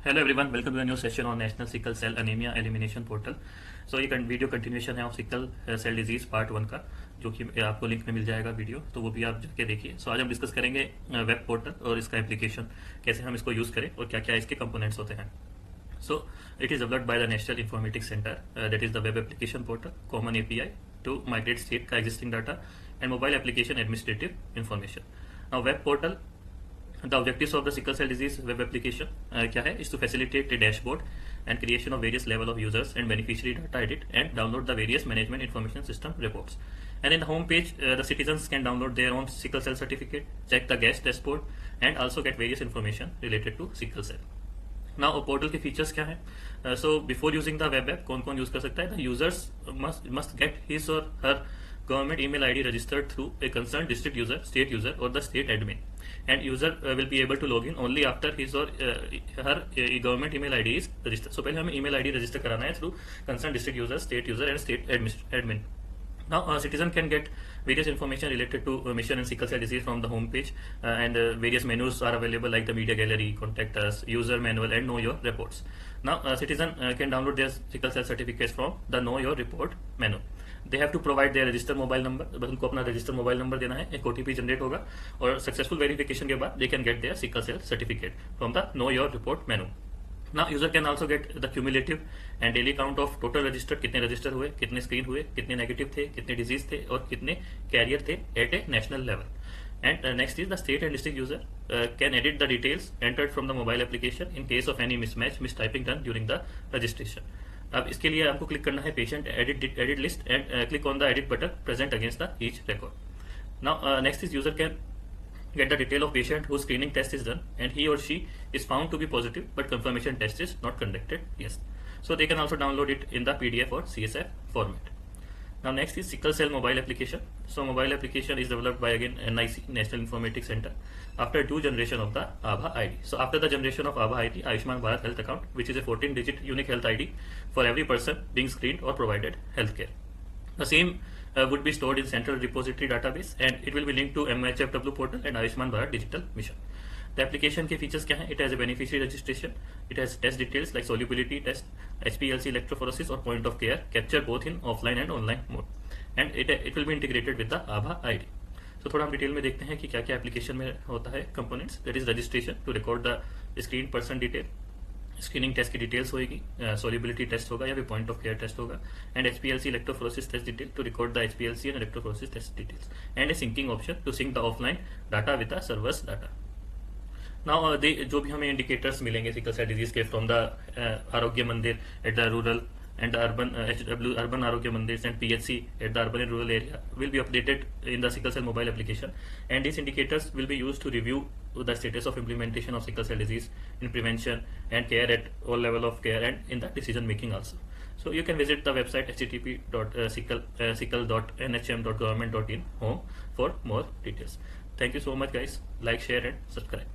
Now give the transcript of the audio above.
Hello everyone, welcome to the new session on national sickle cell anaemia elimination portal. So ये video continuation है of sickle cell disease part 1 का, जो कि आपको link में मिल जाएगा वीडियो, तो वो भी आप जाके देखिए। सो आज हम डिस्कस करेंगे वेब पोर्टल और इसका एप्लीकेशन, कैसे हम इसको यूज़ करें और क्या क्या इसके कंपोनेंट्स होते हैं। So it is developed by the National Informatics Center, that is the web application portal, common API to migrate state का existing data and mobile application administrative information. Now web portal, the objectives of the sickle cell disease web application क्या है, is to facilitate a dashboard and creation of various level of users and beneficiary data edit and download the various management information system reports. And in the home page, the citizens can download their own sickle cell certificate, check the guest dashboard, and also get various information related to sickle cell. Now portal के features क्या है? So before using the web app कौन कौन use कर सकता है? The users must get his और her government email ID registered through a concern district user, state user और the state admin, and user will be able to log in only after his और her government email ID is registered. So पहले हमें email ID register कराना है through concern district user and state admin. Now, a citizen can get various information related to mission and sickle cell disease from the home page, and various menus are available like the media gallery, contact us, user manual, and know your reports. Now, a citizen can download their sickle cell certificates from the know your report menu. They have to provide their register mobile number. बस उनको अपना register mobile number देना है, एक OTP generate होगा और successful verification के बाद they can get their sickle cell certificate from the know your report menu. Now user can also get the cumulative and daily count of total registered, कितने register हुए, कितने screen हुए, कितने negative थे, कितने disease थे और कितने कैरियर थे at a national level. And next is the state and district user can edit the details entered from the mobile application in case of any mismatch, mistyping done during the registration. अब इसके लिए आपको click करना है patient edit list and click on the edit button present against the each record. Now next is user can get the detail of patient whose screening test is done and he or she is found to be positive but confirmation test is not conducted. Yes, so they can also download it in the PDF or CSV format. Now next is sickle cell mobile application. So mobile application is developed by again NIC, National Informatics Center, after 2 generation of the ABHA ID. So after the generation of ABHA ID, Ayushman Bharat Health Account, which is a 14-digit unique health ID for every person being screened or provided healthcare. The same would be stored in central repository database and it will be linked to MHFW portal and Ayushman Bharat digital mission. The application के features क्या हैं? It has a beneficiary registration, it has test details like solubility test, HPLC electrophoresis or point of care, capture both in offline and online mode, and it will be integrated with the ABHA ID. So थोड़ा हम detail में देखते हैं कि क्या क्या application में होता है components. That is registration to record the screen person detail, screening test की डिटेल्स होगी, सोल्यूबिलिटी टेस्ट होगा या फिर पॉइंट ऑफ केयर टेस्ट होगा, and HPLC electrophoresis test detail to record the HPLC and electrophoresis test details, and a syncing option to sync the offline data with the servers data. Now जो भी हमें indicators मिलेंगे sickle cell disease के from the Arogya Mandir at the rural and the urban urban Arogya Mandirs and PHC at the urban and rural area will be updated in the sickle cell mobile application, and these indicators will be used to review the status of implementation of sickle cell disease in prevention and care at all level of care and in the decision making also. So you can visit the website http://sickle.nhm.government.in home for more details. Thank you so much guys. Like, share and subscribe.